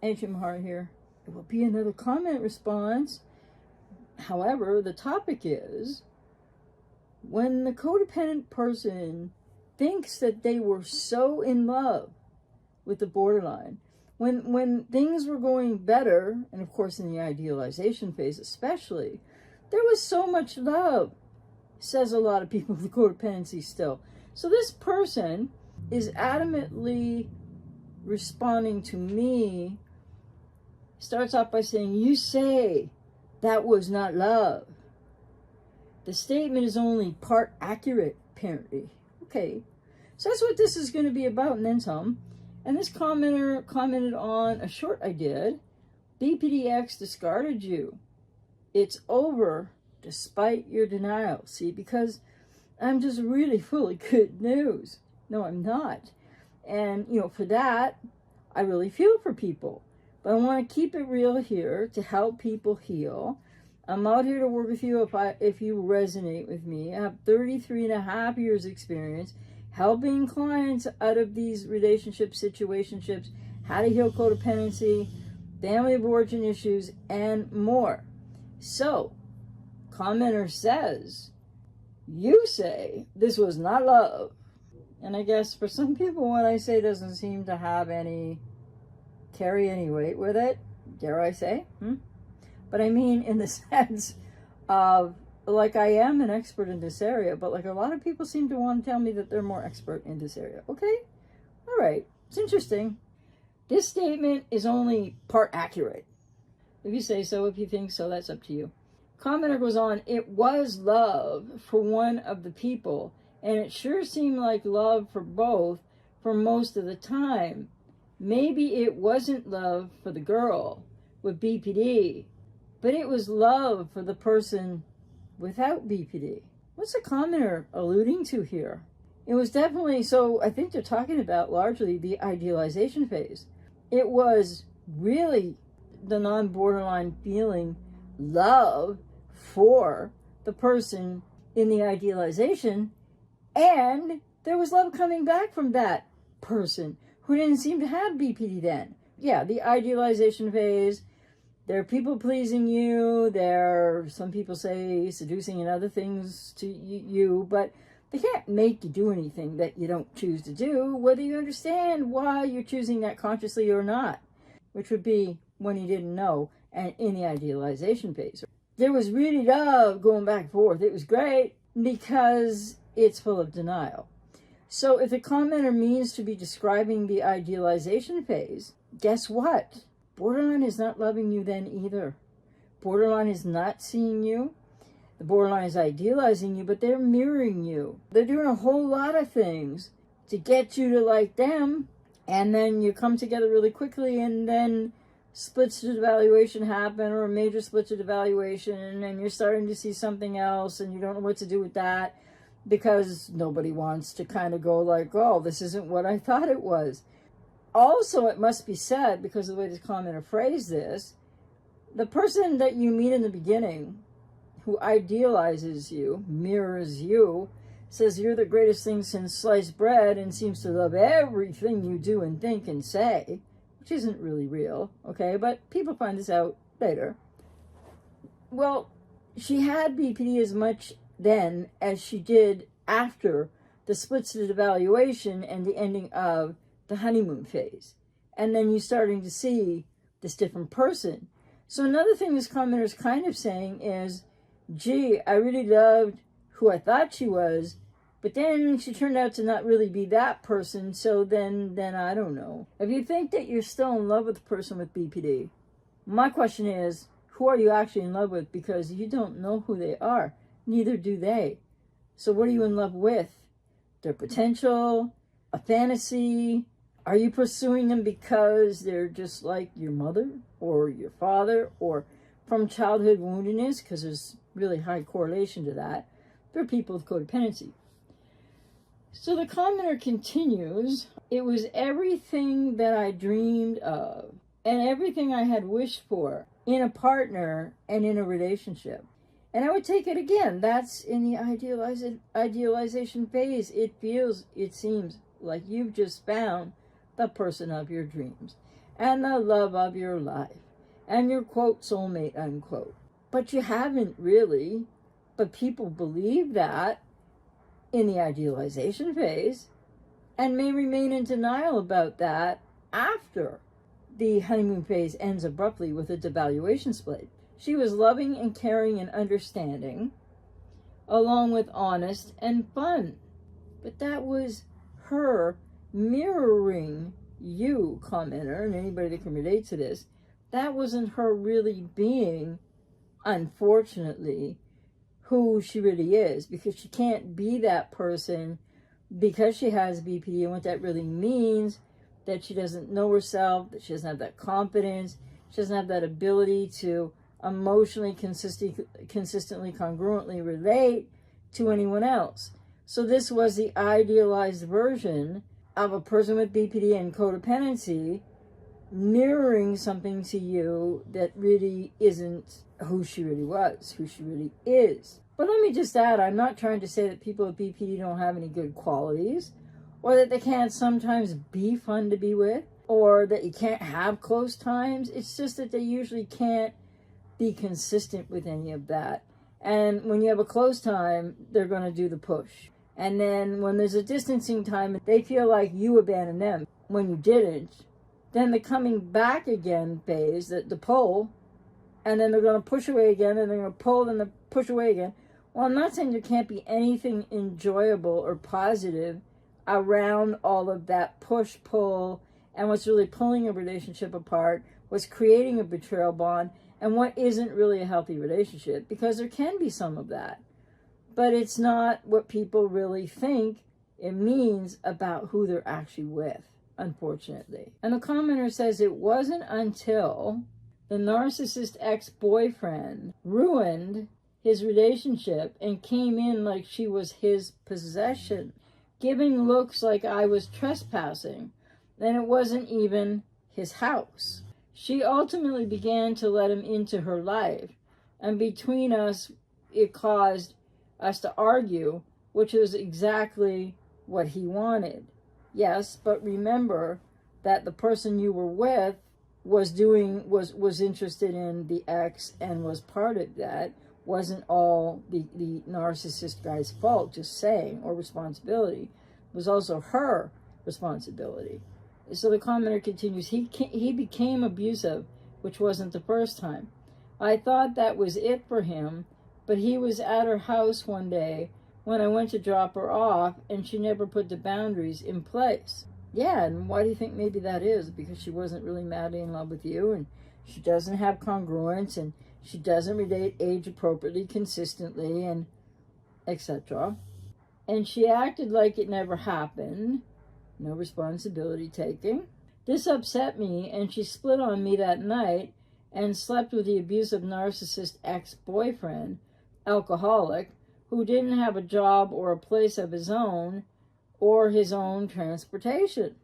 Ajmahari here. It will be another comment response. However, the topic is when the codependent person thinks that they were so in love with the borderline, when things were going better, and of course in the idealization phase especially, there was so much love, says a lot of people with codependency still. So this person is adamantly responding to me, starts off by saying, you say that was not love. The statement is only part accurate, apparently. Okay, so that's what this is going to be about, and then some. And this commenter commented on a short I did. BPDX discarded you. It's over despite your denial. See, because I'm just really full of good news. No, I'm not. And, for that, I really feel for people. But I want to keep it real here to help people heal. I'm out here to work with you if you resonate with me. I have 33 and a half years experience helping clients out of these relationship situationships, how to heal codependency, family of origin issues, and more. So, commenter says, you say this was not love. And I guess for some people what I say doesn't seem to carry any weight with it, dare I say. But I mean in the sense of, like, I am an expert in this area, but like a lot of people seem to want to tell me that they're more expert in this area. Okay, all right, it's interesting. This statement is only part accurate. If you say so, if you think so, that's up to you. Commenter goes on, it was love for one of the people, and it sure seemed like love for both for most of the time. Maybe it wasn't love for the girl with BPD, but it was love for the person without BPD. What's the commenter alluding to here? It was definitely, so I think they're talking about largely the idealization phase. It was really the non-borderline feeling love for the person in the idealization, and there was love coming back from that person who didn't seem to have BPD then. Yeah, the idealization phase, they're people pleasing you, they're, some people say, seducing and other things to you, but they can't make you do anything that you don't choose to do, whether you understand why you're choosing that consciously or not, which would be when you didn't know, and in the idealization phase. There was really love going back and forth. It was great because it's full of denial. So if the commenter means to be describing the idealization phase, guess what? Borderline is not loving you then either. Borderline is not seeing you. The borderline is idealizing you, but they're mirroring you. They're doing a whole lot of things to get you to like them, and then you come together really quickly, and then splits of evaluation happen, or a major splits of evaluation, and you're starting to see something else, and you don't know what to do with that, because nobody wants to kind of go like, oh, this isn't what I thought it was. Also, it must be said, because of the way this commenter phrased this, the person that you meet in the beginning, who idealizes you, mirrors you, says you're the greatest thing since sliced bread, and seems to love everything you do and think and say, which isn't really real, okay? But people find this out later. Well, she had BPD as much then as she did after the split-state evaluation and the ending of the honeymoon phase. And then you're starting to see this different person. So another thing this commenter is kind of saying is, gee, I really loved who I thought she was, but then she turned out to not really be that person, so then I don't know. If you think that you're still in love with the person with BPD, my question is, who are you actually in love with? Because you don't know who they are. Neither do they. So what are you in love with? Their potential? A fantasy? Are you pursuing them because they're just like your mother or your father, or from childhood woundedness? Because there's really high correlation to that. There are people with codependency. So the commenter continues, it was everything that I dreamed of and everything I had wished for in a partner and in a relationship. And I would take it again. That's in the idealization phase. It seems like you've just found the person of your dreams. and the love of your life and your quote soulmate, unquote. But you haven't really. But people believe that in the idealization phase and may remain in denial about that after the honeymoon phase ends abruptly with a devaluation split. She was loving and caring and understanding, along with honest and fun. But that was her mirroring you, commenter, and anybody that can relate to this. That wasn't her really being, unfortunately, who she really is, because she can't be that person because she has BPD, and what that really means, that she doesn't know herself, that she doesn't have that confidence, she doesn't have that ability to emotionally consistently, congruently relate to anyone else. So this was the idealized version of a person with BPD and codependency mirroring something to you that really isn't who she really was, who she really is. But let me just add, I'm not trying to say that people with BPD don't have any good qualities, or that they can't sometimes be fun to be with, or that you can't have close times. It's just that they usually can't be consistent with any of that. And when you have a close time, they're going to do the push. And then when there's a distancing time, they feel like you abandoned them when you didn't. Then the coming back again phase, the pull, and then they're going to push away again, and they're going to pull, and then push away again. Well, I'm not saying there can't be anything enjoyable or positive around all of that push-pull, and what's really pulling a relationship apart, what's creating a betrayal bond, and what isn't really a healthy relationship, because there can be some of that. But it's not what people really think it means about who they're actually with, unfortunately. And the commenter says it wasn't until the narcissist ex-boyfriend ruined his relationship and came in like she was his possession, giving looks like I was trespassing, and it wasn't even his house. She ultimately began to let him into her life, and between us, it caused us to argue, which was exactly what he wanted. Yes, but remember that the person you were with was interested in the ex and was part of that. Wasn't all the narcissist guy's fault, just saying, or responsibility. It was also her responsibility. So the commenter continues, he became abusive, which wasn't the first time. I thought that was it for him, but he was at her house one day when I went to drop her off, and she never put the boundaries in place. Yeah, and why do you think maybe that is? Because she wasn't really madly in love with you, and she doesn't have congruence, and she doesn't relate age appropriately, consistently, and etc. And she acted like it never happened. No responsibility taking. This upset me, and she split on me that night and slept with the abusive narcissist ex-boyfriend, alcoholic, who didn't have a job or a place of his own or his own transportation.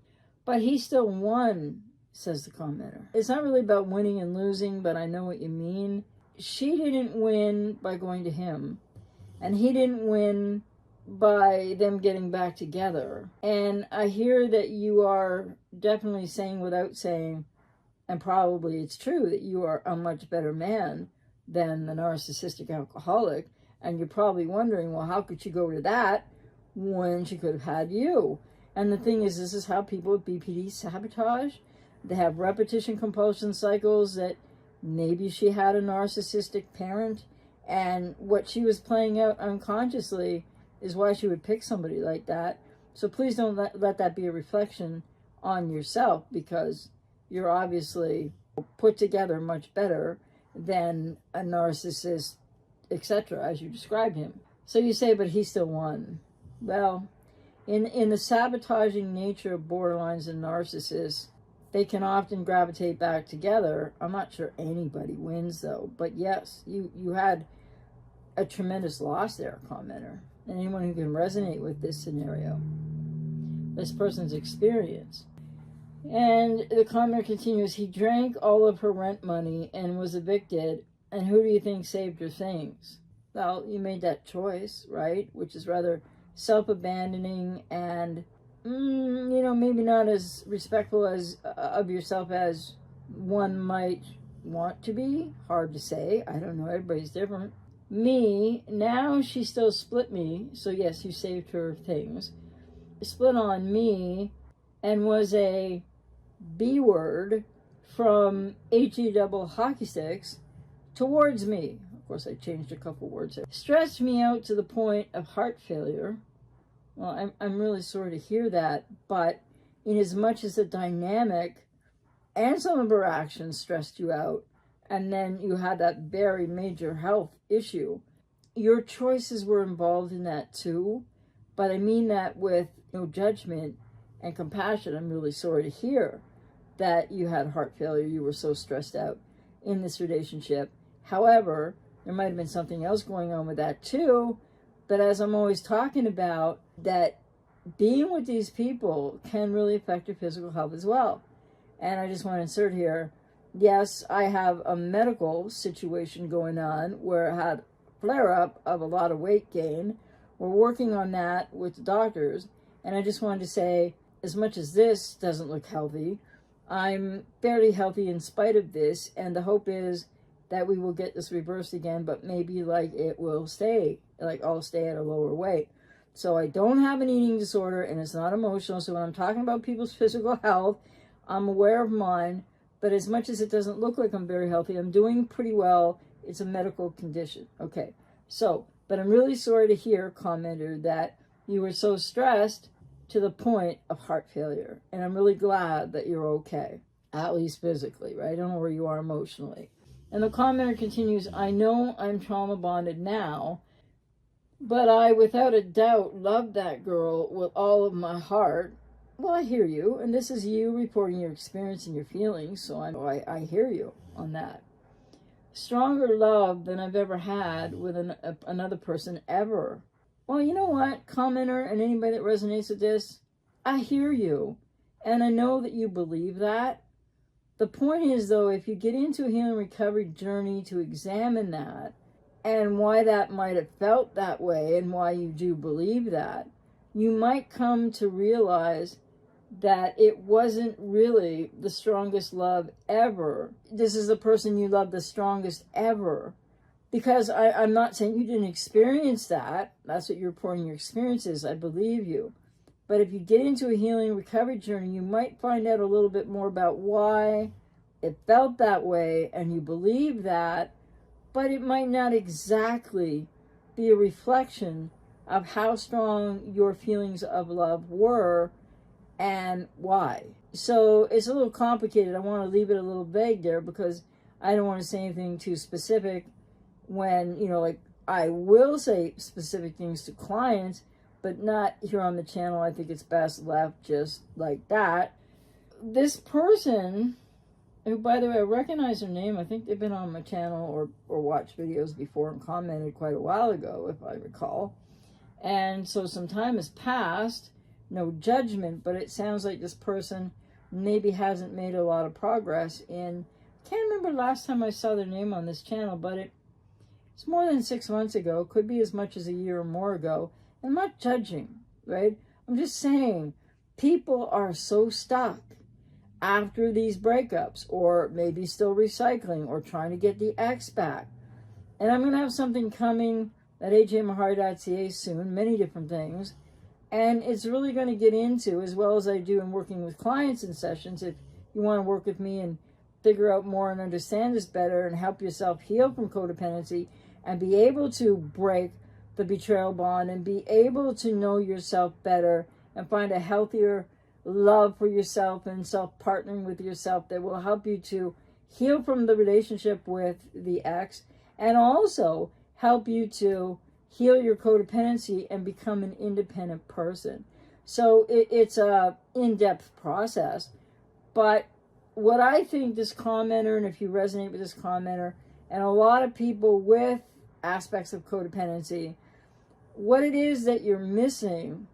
But he still won, says the commenter. It's not really about winning and losing, but I know what you mean. She didn't win by going to him, and he didn't win by them getting back together. And I hear that you are definitely saying without saying, and probably it's true, that you are a much better man than the narcissistic alcoholic. And you're probably wondering, well, how could she go to that when she could have had you? And the thing is, this is how people with BPD sabotage. They have repetition compulsion cycles that maybe she had a narcissistic parent, and what she was playing out unconsciously is why she would pick somebody like that. So please don't let that be a reflection on yourself, because you're obviously put together much better than a narcissist, etc., as you described him. So you say, but he still won. Well, in the sabotaging nature of borderlines and narcissists, they can often gravitate back together. I'm not sure anybody wins, though. But yes, you had a tremendous loss there, commenter. And anyone who can resonate with this scenario, this person's experience. And the commenter continues, he drank all of her rent money and was evicted. And who do you think saved her things? Well, you made that choice, right? Which is rather self-abandoning and maybe not as respectful as of yourself as one might want to be. Hard to say. I don't know. Everybody's different. Me, now she still split me. So yes, you saved her things. Split on me and was a B word from HE double hockey sticks towards me. Of course, I changed a couple words there. Stressed me out to the point of heart failure. Well, I'm really sorry to hear that, but in as much as the dynamic and some of her actions stressed you out, and then you had that very major health issue, your choices were involved in that too. But I mean that with no judgment and compassion. I'm really sorry to hear that you had heart failure. You were so stressed out in this relationship. However, there might have been something else going on with that too. But as I'm always talking about, that being with these people can really affect your physical health as well. And I just want to insert here, yes, I have a medical situation going on where I had flare-up of a lot of weight gain. We're working on that with the doctors. And I just wanted to say, as much as this doesn't look healthy, I'm fairly healthy in spite of this. And the hope is that we will get this reversed again, but maybe like it will stay, like I'll stay at a lower weight. So I don't have an eating disorder and it's not emotional. So when I'm talking about people's physical health, I'm aware of mine, but as much as it doesn't look like I'm very healthy, I'm doing pretty well. It's a medical condition. Okay. So, but I'm really sorry to hear, commenter, that you were so stressed to the point of heart failure. And I'm really glad that you're okay, at least physically, right? I don't know where you are emotionally. And the commenter continues, I know I'm trauma bonded now, but I, without a doubt, love that girl with all of my heart. Well, I hear you. And this is you reporting your experience and your feelings. So I hear you on that. Stronger love than I've ever had with another person ever. Well, you know what, commenter and anybody that resonates with this, I hear you. And I know that you believe that. The point is, though, if you get into a healing recovery journey to examine that and why that might have felt that way and why you do believe that, you might come to realize that it wasn't really the strongest love ever. This is the person you love the strongest ever. Because I'm not saying you didn't experience that. That's what you're reporting your experiences. I believe you. But if you get into a healing recovery journey, you might find out a little bit more about why it felt that way and you believe that, but it might not exactly be a reflection of how strong your feelings of love were and why. So it's a little complicated. I want to leave it a little vague there because I don't want to say anything too specific when, like I will say specific things to clients, but not here on the channel. I think it's best left just like that. This person, who, by the way, I recognize her name. I think they've been on my channel or watched videos before and commented quite a while ago, if I recall. And so some time has passed, no judgment, but it sounds like this person maybe hasn't made a lot of progress in, can't remember last time I saw their name on this channel, but it's more than 6 months ago, could be as much as a year or more ago. I'm not judging, right? I'm just saying people are so stuck after these breakups, or maybe still recycling or trying to get the ex back. And I'm going to have something coming at ajmahari.ca soon, many different things. And it's really going to get into, as well as I do in working with clients in sessions, if you want to work with me and figure out more and understand this better and help yourself heal from codependency and be able to break the betrayal bond and be able to know yourself better and find a healthier love for yourself and self-partnering with yourself that will help you to heal from the relationship with the ex and also help you to heal your codependency and become an independent person. So it's a in-depth process. But what I think this commenter, and if you resonate with this commenter, and a lot of people with aspects of codependency, what it is that you're missing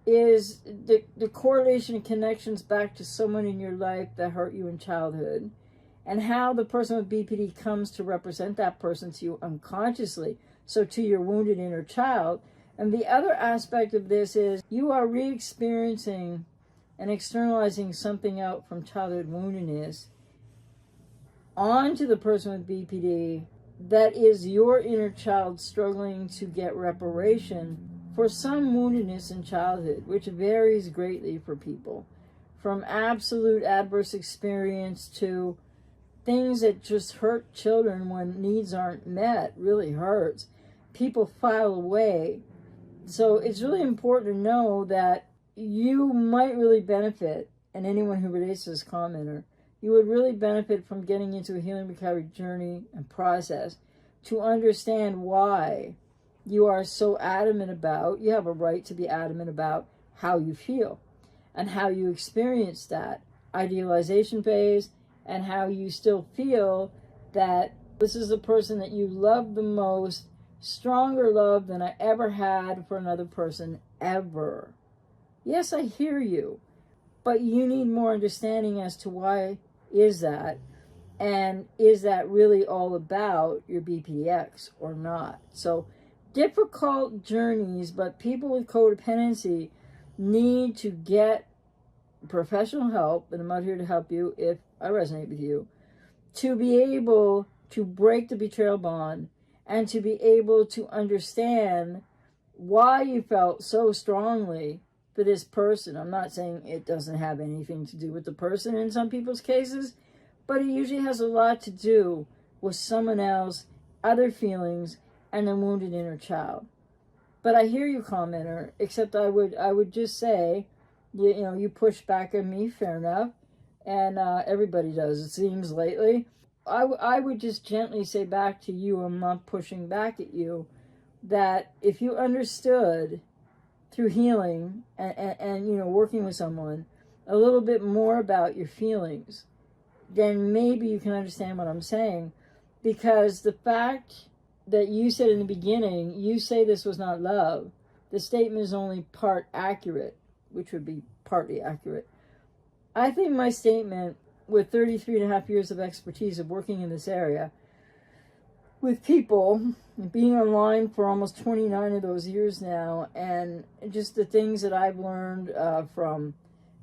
is the correlation and connections back to someone in your life that hurt you in childhood, and how the person with BPD comes to represent that person to you unconsciously, so to your wounded inner child, And the other aspect of this is you are re-experiencing and externalizing something out from childhood woundedness onto the person with BPD that is your inner child struggling to get reparation for some woundedness in childhood, which varies greatly for people. From absolute adverse experience to things that just hurt children when needs aren't met, really hurts. People file away. So it's really important to know that you might really benefit, and anyone who relates to this commenter, you would really benefit from getting into a healing recovery journey and process to understand why you are so adamant about, you have a right to be adamant about how you feel and how you experience that idealization phase and how you still feel that this is the person that you love the most, stronger love than I ever had for another person ever. Yes, I hear you, but you need more understanding as to why is that, and is that really all about your BPDX or not? So difficult journeys, but people with codependency need to get professional help, and I'm out here to help you if I resonate with you, to be able to break the betrayal bond and to be able to understand why you felt so strongly for this person. I'm not saying it doesn't have anything to do with the person in some people's cases, but it usually has a lot to do with someone else, other feelings, and the wounded inner child. But I hear you, commenter, except I would just say, you know, you push back on me, fair enough, and everybody does, it seems, lately. I would just gently say back to you, I'm not pushing back at you, that if you understood through healing and you know, working with someone a little bit more about your feelings, then maybe you can understand what I'm saying. Because the fact that you said in the beginning, you say this was not love, the statement is only part accurate, which would be partly accurate. I think my statement, with 33 and a half years of expertise of working in this area with people, being online for almost 29 of those years now, and just the things that I've learned from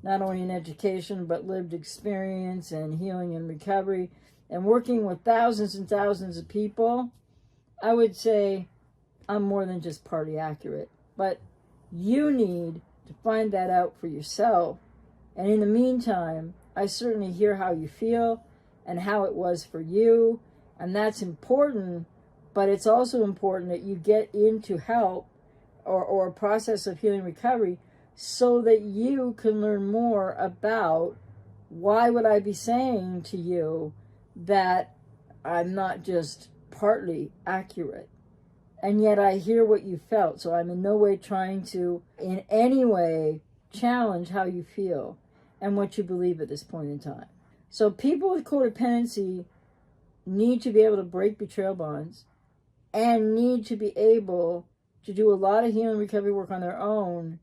not only in education but lived experience and healing and recovery and working with thousands and thousands of people, I would say I'm more than just partly accurate. But you need to find that out for yourself. And in the meantime, I certainly hear how you feel and how it was for you. And that's important, but it's also important that you get into help or a process of healing recovery so that you can learn more about why would I be saying to you that I'm not just partly accurate. And yet I hear what you felt. So I'm in no way trying to in any way challenge how you feel and what you believe at this point in time. So people with codependency need to be able to break betrayal bonds and need to be able to do a lot of healing recovery work on their own,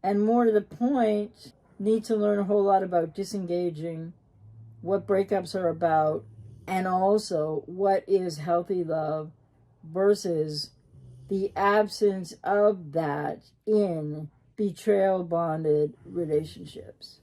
and more to the point, need to learn a whole lot about disengaging, what breakups are about, and also what is healthy love versus the absence of that in betrayal bonded relationships.